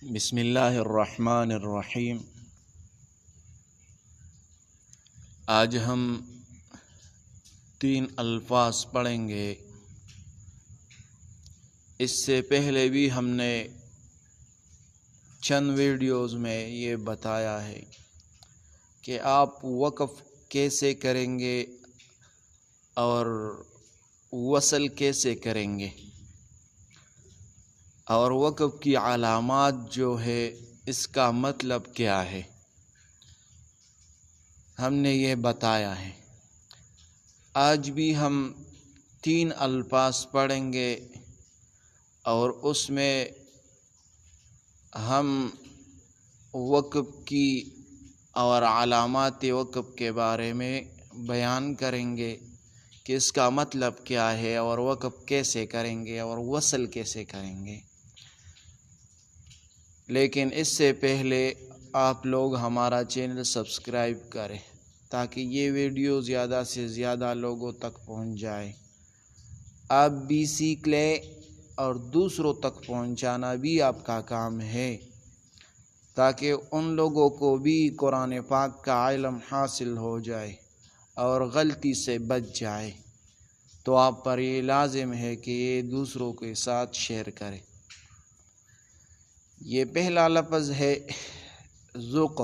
بسم اللہ الرحمن الرحیم۔ آج ہم 3 الفاظ پڑھیں گے۔ اس سے پہلے بھی ہم نے چند ویڈیوز میں یہ بتایا ہے کہ آپ وقف کیسے کریں گے اور وصل کیسے کریں گے، اور وقف کی علامات جو ہے اس کا مطلب کیا ہے، ہم نے یہ بتایا ہے۔ آج بھی ہم 3 الفاظ پڑھیں گے اور اس میں ہم وقف کی اور علامات وقف کے بارے میں بیان کریں گے کہ اس کا مطلب کیا ہے اور وقف کیسے کریں گے اور وصل کیسے کریں گے۔ لیکن اس سے پہلے آپ لوگ ہمارا چینل سبسکرائب کریں تاکہ یہ ویڈیو زیادہ سے زیادہ لوگوں تک پہنچ جائے۔ آپ بھی سیکھ لیں اور دوسروں تک پہنچانا بھی آپ کا کام ہے، تاکہ ان لوگوں کو بھی قرآن پاک کا علم حاصل ہو جائے اور غلطی سے بچ جائے۔ تو آپ پر یہ لازم ہے کہ یہ دوسروں کے ساتھ شیئر کریں۔ یہ پہلا لفظ ہے ذوق۔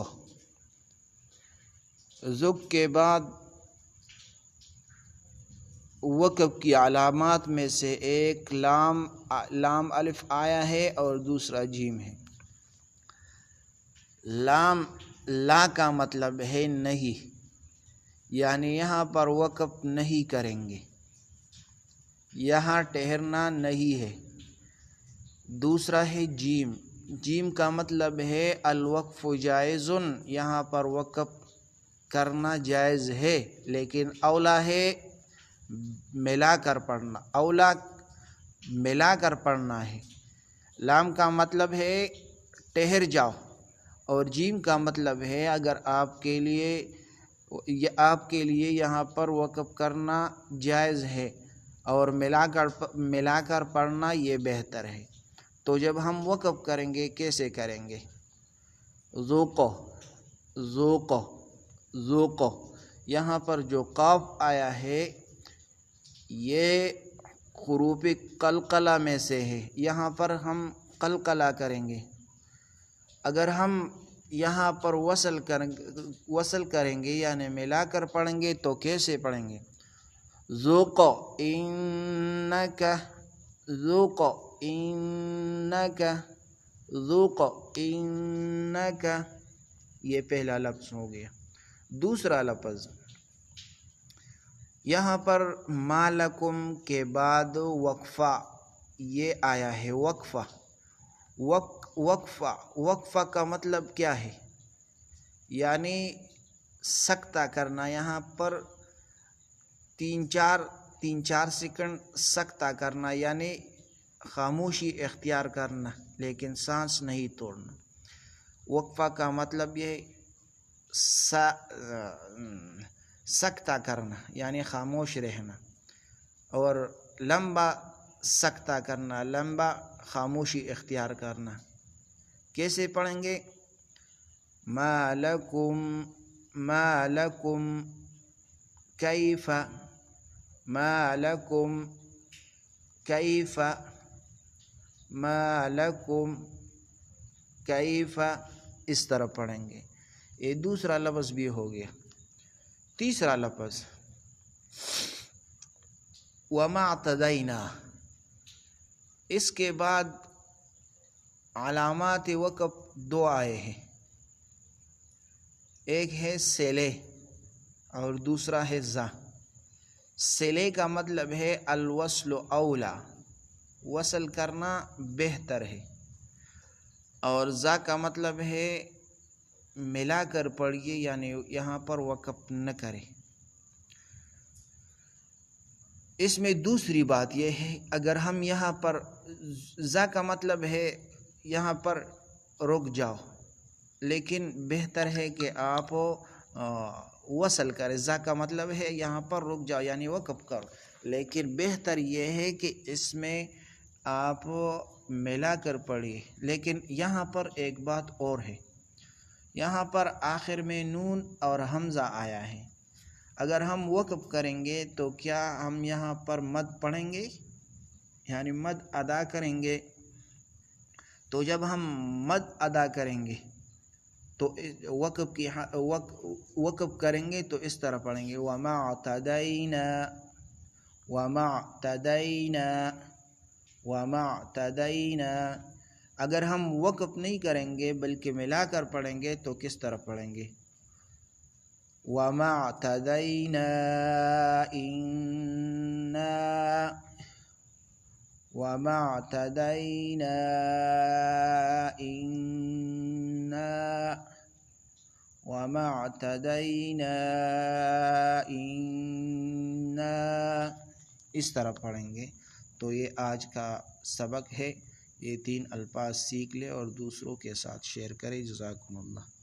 ذوق کے بعد وقف کی علامات میں سے ایک لام الف آیا ہے اور دوسرا جیم ہے۔ لام لا کا مطلب ہے نہیں، یعنی یہاں پر وقف نہیں کریں گے، یہاں ٹھہرنا نہیں ہے۔ دوسرا ہے جیم۔ جیم کا مطلب ہے الوقف جائز، یہاں پر وقف کرنا جائز ہے، لیکن اولا ہے ملا کر پڑھنا، اولا ملا کر پڑھنا ہے۔ لام کا مطلب ہے ٹھہر جاؤ، اور جیم کا مطلب ہے اگر آپ کے لیے یہاں پر وقف کرنا جائز ہے اور ملا کر پڑھنا یہ بہتر ہے۔ تو جب ہم وقف کریں گے کیسے کریں گے؟ ذوق ذوق ذوق، یہاں پر جو قاف آیا ہے یہ حروف قلقلہ میں سے ہے، یہاں پر ہم قلقلہ کریں گے۔ اگر ہم یہاں پر وصل کریں گے یعنی ملا کر پڑھیں گے تو کیسے پڑھیں گے؟ ذوق انک، ذوق انک، ذوق انک، یہ پہلا لفظ ہو گیا۔ دوسرا لفظ یہاں پر مالکم کے بعد وقفہ یہ آیا ہے، وقفہ۔ وقفہ کا مطلب کیا ہے؟ یعنی سکتہ کرنا، یہاں پر 3-4 سیکنڈ سکتہ کرنا، یعنی خاموشی اختیار کرنا لیکن سانس نہیں توڑنا۔ وقفہ کا مطلب یہ سکتہ کرنا یعنی خاموش رہنا، اور لمبا سکتہ کرنا، لمبا خاموشی اختیار کرنا۔ کیسے پڑھیں گے؟ ما لکم کیف، ما لکم کیف، ما لکم کیف، اس طرح پڑھیں گے۔ یہ دوسرا لفظ بھی ہو گیا۔ تیسرا لفظ وما اعتدینا، اس کے بعد علامات وقف 2 آئے ہیں، ایک ہے سلے اور دوسرا ہے زا۔ سلے کا مطلب ہے الوصل اولا، وصل کرنا بہتر ہے، اور زا کا مطلب ہے ملا کر پڑھیے یعنی یہاں پر وقف نہ کرے۔ اس میں دوسری بات یہ ہے، اگر ہم یہاں پر زا کا مطلب ہے یہاں پر رک جاؤ، لیکن بہتر ہے کہ آپ وصل کریں۔ زا کا مطلب ہے یہاں پر رک جاؤ یعنی وقف کرو، لیکن بہتر یہ ہے کہ اس میں آپ ملا کر پڑھیے، لیکن یہاں پر ایک بات اور ہے، یہاں پر آخر میں نون اور حمزہ آیا ہے، اگر ہم وقف کریں گے تو کیا ہم یہاں پر مد پڑھیں گے، یعنی مد ادا کریں گے؟ تو جب ہم مد ادا کریں گے تو وقف کریں گے تو اس طرح پڑھیں گے وَمَا اعْتَدَيْنَا وَمَا اعْتَدَيْنَا وَمَا اعْتَدَيْنَا۔ اگر ہم وقف نہیں کریں گے بلکہ ملا کر پڑھیں گے تو کس طرح پڑھیں گے؟ وَمَا اعْتَدَيْنَا إِنَّا وَمَا اعْتَدَيْنَا إِنَّا وَمَا اعْتَدَيْنَا إِنَّا، اس طرح پڑھیں گے۔ تو یہ آج کا سبق ہے، یہ 3 الفاظ سیکھ لیں اور دوسروں کے ساتھ شیئر کریں۔ جزاکم اللہ۔